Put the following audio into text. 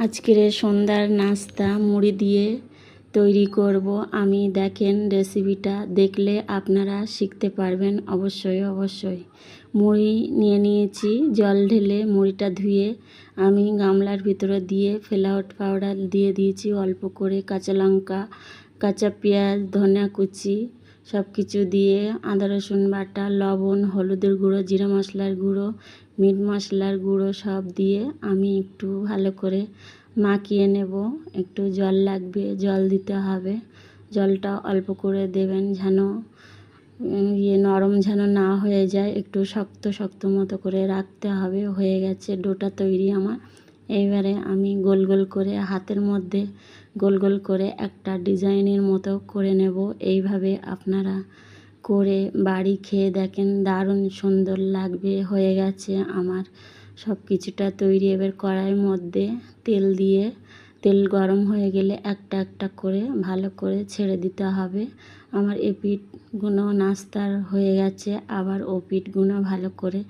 আজকের সন্ধ্যার নাস্তা মুড়ি দিয়ে তৈরি করব আমি। দেখেন রেসিপিটা দেখলে আপনারা শিখতে পারবেন অবশ্যই। মুড়ি নিয়ে নিয়েছি, জল ঢেলে মুড়িটা ধুয়ে আমি গামলার ভিতরে দিয়ে ফ্লাওয়ার পাউডার দিয়ে দিয়েছি অল্প করে, কাঁচা লঙ্কা, কাঁচা পেঁয়াজ, ধনিয়া কুচি সব কিছু দিয়ে, আদা রসুন বাটা, লবণ, হলুদের গুঁড়ো, জিরা মশলার গুঁড়ো, মিট মশলার গুঁড়ো সব দিয়ে আমি একটু ভালো করে মাখিয়ে নেব। একটু জল লাগবে, জল দিতে হবে, জলটা অল্প করে দেবেন যেন নরম যেন না হয়ে যায়, একটু শক্ত মতো করে রাখতে হবে। হয়ে গেছে ডোটা তৈরি আমার। এইবারে আমি গোল গোল করে হাতের মধ্যে গোল গোল করে একটা ডিজাইনের মতো করে নেব। এইভাবে আপনারা করে বাড়ি খেয়ে দেখেন, দারুণ সুন্দর লাগবে। হয়ে গেছে আমার সব কিছুটা তৈরি। এবার কড়াইয়ের মধ্যে তেল দিয়ে, তেল গরম হয়ে গেলে একটা একটা করে ভালো করে ছেড়ে দিতে হবে। আমার এপিঠগুলো নাস্তার হয়ে গেছে, আবার ও পিঠগুলো ভালো করে